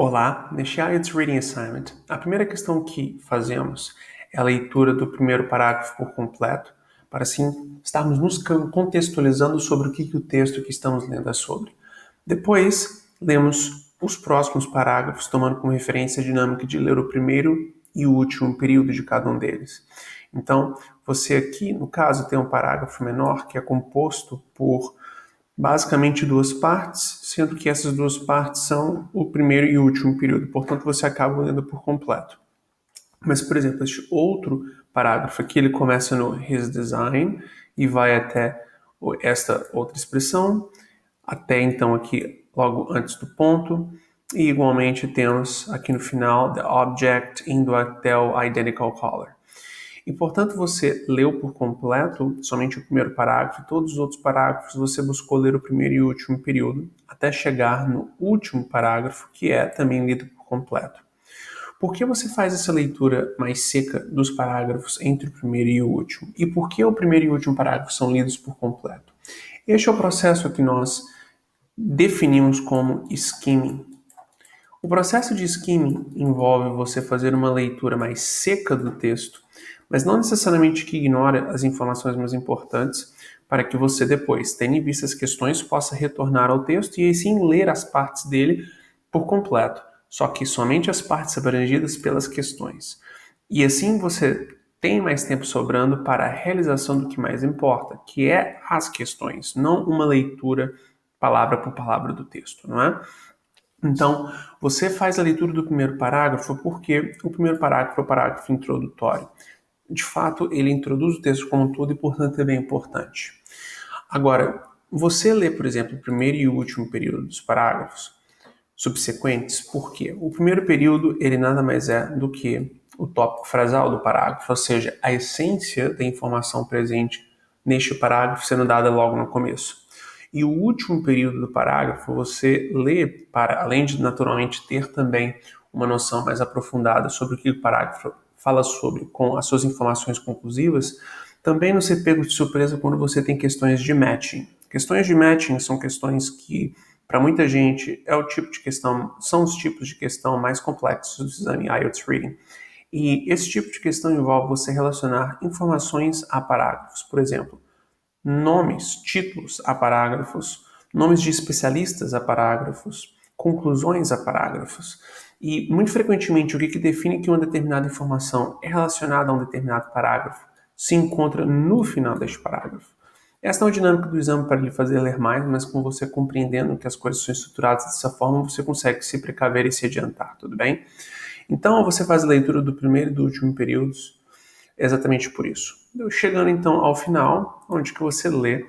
Olá, neste IELTS Reading Assignment, a primeira questão que fazemos é a leitura do primeiro parágrafo por completo, para assim estarmos nos contextualizando sobre o que o texto que estamos lendo é sobre. Depois, lemos os próximos parágrafos, tomando como referência a dinâmica de ler o primeiro e o último período de cada um deles. Então, você aqui, no caso, tem um parágrafo menor que é composto por basicamente duas partes, sendo que essas duas partes são o primeiro e o último período, portanto você acaba lendo por completo. Mas, por exemplo, este outro parágrafo aqui, ele começa no his design e vai até esta outra expressão, até então aqui logo antes do ponto, e igualmente temos aqui no final the object indo até o identical color. E, portanto, você leu por completo somente o primeiro parágrafo e todos os outros parágrafos você buscou ler o primeiro e o último período, até chegar no último parágrafo, que é também lido por completo. Por que você faz essa leitura mais seca dos parágrafos entre o primeiro e o último? E por que o primeiro e o último parágrafo são lidos por completo? Este é o processo que nós definimos como skimming. O processo de skimming envolve você fazer uma leitura mais seca do texto, mas não necessariamente que ignora as informações mais importantes, para que você depois, tendo em vista as questões, possa retornar ao texto e assim ler as partes dele por completo, só que somente as partes abrangidas pelas questões. E assim você tem mais tempo sobrando para a realização do que mais importa, que é as questões, não uma leitura palavra por palavra do texto, não é? Então, você faz a leitura do primeiro parágrafo porque o primeiro parágrafo é o parágrafo introdutório. De fato, ele introduz o texto como um todo e, portanto, é bem importante. Agora, você lê, por exemplo, o primeiro e o último período dos parágrafos subsequentes, porque o primeiro período, ele nada mais é do que o tópico frasal do parágrafo, ou seja, a essência da informação presente neste parágrafo sendo dada logo no começo. E o último período do parágrafo você lê para, além de naturalmente ter também uma noção mais aprofundada sobre o que o parágrafo fala sobre, com as suas informações conclusivas, também não ser pego de surpresa quando você tem questões de matching. Questões de matching são questões que, para muita gente, é o tipo de questão, são os tipos de questão mais complexos do exame IELTS Reading. E esse tipo de questão envolve você relacionar informações a parágrafos. Por exemplo, nomes, títulos a parágrafos, nomes de especialistas a parágrafos, conclusões a parágrafos. E, muito frequentemente, o que define que uma determinada informação é relacionada a um determinado parágrafo se encontra no final deste parágrafo. Esta é uma dinâmica do exame para lhe fazer ler mais, mas com você compreendendo que as coisas são estruturadas dessa forma, você consegue se precaver e se adiantar, tudo bem? Então, você faz a leitura do primeiro e do último períodos exatamente por isso. Chegando então ao final, onde que você lê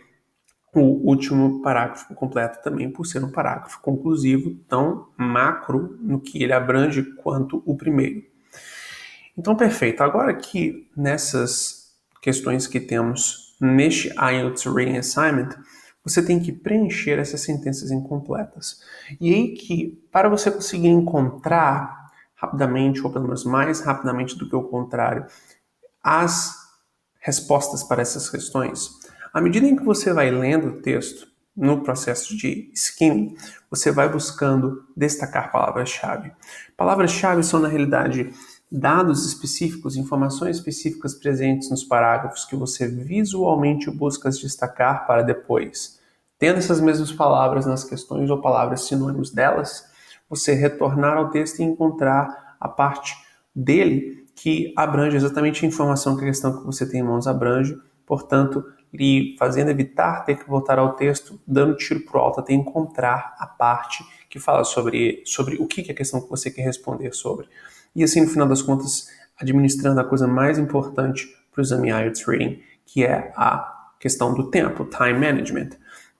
o último parágrafo completo também por ser um parágrafo conclusivo, tão macro no que ele abrange quanto o primeiro. Então, perfeito. Agora que nessas questões que temos neste IELTS Reading Assignment, você tem que preencher essas sentenças incompletas. E aí que, para você conseguir encontrar rapidamente, ou pelo menos mais rapidamente do que o contrário, as respostas para essas questões, à medida em que você vai lendo o texto, no processo de skimming, você vai buscando destacar palavras-chave. Palavras-chave são, na realidade, dados específicos, informações específicas presentes nos parágrafos que você visualmente busca destacar para depois, tendo essas mesmas palavras nas questões ou palavras sinônimos delas, você retornar ao texto e encontrar a parte dele que abrange exatamente a informação que a questão que você tem em mãos abrange, portanto, lhe fazendo evitar ter que voltar ao texto, dando tiro pro alto até encontrar a parte que fala sobre o que é a questão que você quer responder sobre. E assim, no final das contas, administrando a coisa mais importante para o exame IELTS Reading, que é a questão do tempo, time management.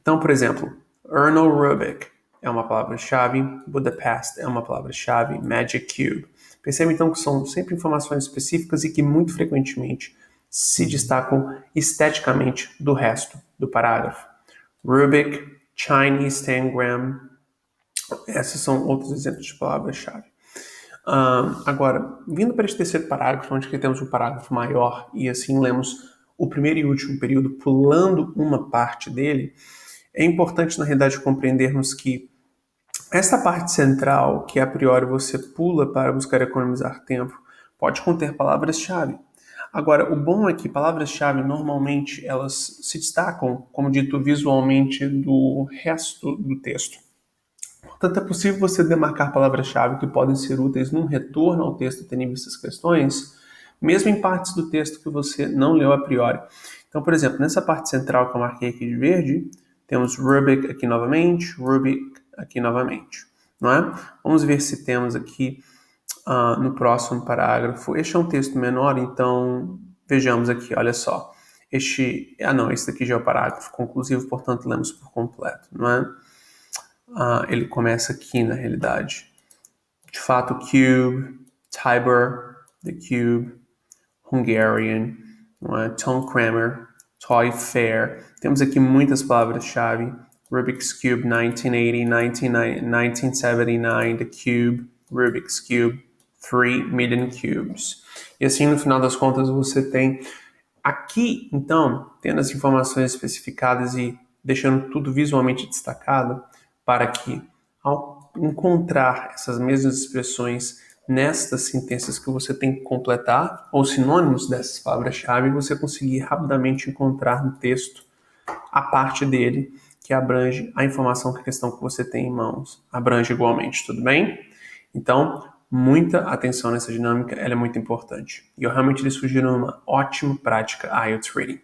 Então, por exemplo, Erno Rubik é uma palavra-chave, Budapest é uma palavra-chave, Magic Cube. Perceba então que são sempre informações específicas e que muito frequentemente se destacam esteticamente do resto do parágrafo. Rubik, Chinese Tangram, esses são outros exemplos de palavras-chave. Agora, vindo para este terceiro parágrafo, onde temos um parágrafo maior e assim lemos o primeiro e último período pulando uma parte dele, é importante na realidade compreendermos que Esta parte central, que a priori você pula para buscar economizar tempo, pode conter palavras-chave. Agora, o bom é que palavras-chave normalmente elas se destacam, como dito, visualmente do resto do texto. Portanto, é possível você demarcar palavras-chave que podem ser úteis num retorno ao texto tendo em vista as questões, mesmo em partes do texto que você não leu a priori. Então, por exemplo, nessa parte central que eu marquei aqui de verde, temos rubric aqui novamente, não é? Vamos ver se temos aqui no próximo parágrafo. Este é um texto menor, então vejamos aqui, olha só. Esse daqui já é o parágrafo conclusivo, portanto lemos por completo, não é? Ele começa aqui na realidade. De fato, Cube, Tiber, The Cube, Hungarian, não é? Tom Cramer, Toy Fair. Temos aqui muitas palavras-chave. Rubik's Cube 1980, 1979, The Cube, Rubik's Cube, 3 million cubes. E assim, no final das contas, você tem aqui, então, tendo as informações especificadas e deixando tudo visualmente destacado, para que, ao encontrar essas mesmas expressões nestas sentenças que você tem que completar, ou sinônimos dessas palavras-chave, você conseguir rapidamente encontrar no texto a parte dele que abrange a informação que a questão que você tem em mãos abrange igualmente, tudo bem? Então, muita atenção nessa dinâmica, ela é muito importante. E eu realmente lhe sugiro uma ótima prática IELTS Reading.